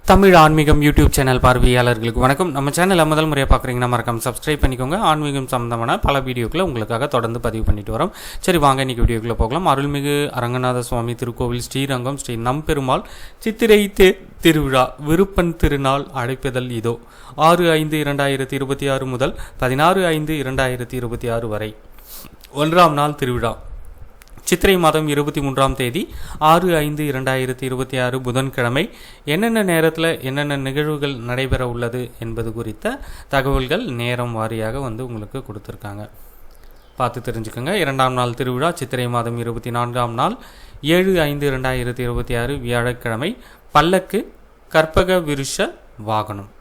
தமிழ் ஆன்மீகம் YouTube channel பார்வையாளர்களுக்கு வணக்கம். நம்ம சேனலை முதல் முறையாக பார்க்குறீங்கன்னா மறக்காம சப்ஸ்கிரைப் பண்ணிக்கோங்க. ஆன்மீகம் சம்பந்தமான பல வீடியோக்களை உங்களுக்காக தொடர்ந்து பதிவு பண்ணிட்டு வரோம். சரி, வாங்க இன்னைக்கு வீடியோக்குள்ளே போகலாம். அருள்மிகு அரங்கநாத சுவாமி திருக்கோவில் ஸ்ரீரங்கம் ஸ்ரீ நம்பெருமாள் சித்திரை திருவிழா விருப்பன் திருநாள் அழைப்புதல் இதோ 6/5/2026 முதல் 16/5/2026 வரை 1ஆம் நாள் திருவிழா சித்திரை மாதம் 23ஆம் தேதி 6/5/2026 புதன்கிழமை. என்னென்ன நேரத்தில் என்னென்ன நிகழ்வுகள் நடைபெற உள்ளது என்பது குறித்த தகவல்கள் நேரம் வாரியாக உங்களுக்கு கொடுத்துருக்காங்க. பார்த்து தெரிஞ்சுக்கோங்க. 2ஆம் நாள் திருவிழா சித்திரை மாதம் 24ஆம் நாள் 7/5/2026 வியாழக்கிழமை. பல்லக்கு கற்பக விருஷ வாகனம்.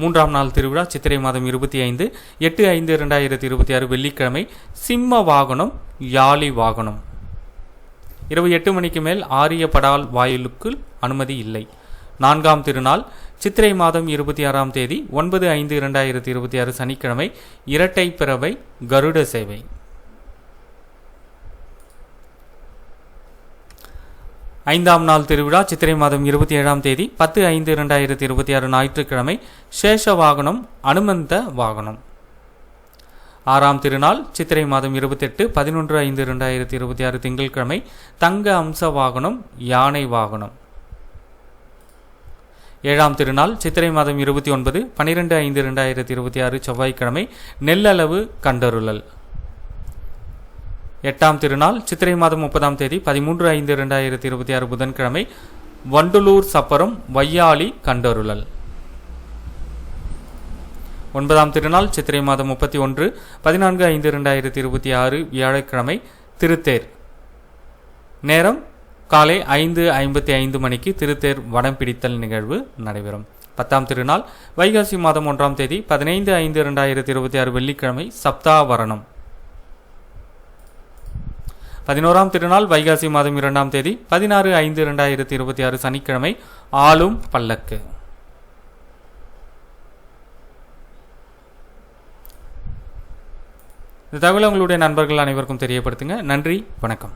3ஆம் நாள் திருவிழா சித்திரை மாதம் 25 8/5/2026 வெள்ளிக்கிழமை. சிம்ம வாகனம் யாளி வாகனம். இரவு 8 மணிக்கு மேல் ஆரிய படால் வாயிலுக்குள் அனுமதி இல்லை. 4ஆம் திருநாள் சித்திரை மாதம் 26ஆம் தேதி 9/5/2026 சனிக்கிழமை. இரட்டை பிறவை கருட சேவை. 5ஆம் நாள் திருவிழா சித்திரை மாதம் 27ஆம் தேதி 10/5/2026 ஞாயிற்றுக்கிழமை. சேஷ வாகனம் அனுமந்த வாகனம். 6ஆம் திருநாள் சித்திரை மாதம் 28 11/5/2026 திங்கட்கிழமை. தங்க அம்ச வாகனம் யானை வாகனம். 7ஆம் திருநாள் சித்திரை மாதம் 29 12/5/2026 செவ்வாய்க்கிழமை. நெல்லளவு கண்டருளல். 8ஆம் திருநாள் சித்திரை மாதம் 30ஆம் தேதி 13/5/2026 புதன்கிழமை. வண்டுலூர் சப்பரம் வையாளி கண்டருளல். 9ஆம் திருநாள் சித்திரை மாதம் 31 14/5/2026 வியாழக்கிழமை. திருத்தேர். நேரம் காலை 5:55 மணிக்கு திருத்தேர் வடம் பிடித்தல் நிகழ்வு நடைபெறும். 10ஆம் திருநாள் வைகாசி மாதம் 1ஆம் தேதி 15/5/2026 வெள்ளிக்கிழமை. சப்தாவரணம். 11ஆம் திருநாள் வைகாசி மாதம் 2ஆம் தேதி 16/5/2026 சனிக்கிழமை. ஆளும் பல்லக்கு. இந்த தகவலை உங்களுடைய நண்பர்கள் அனைவருக்கும் தெரியப்படுத்துங்க. நன்றி, வணக்கம்.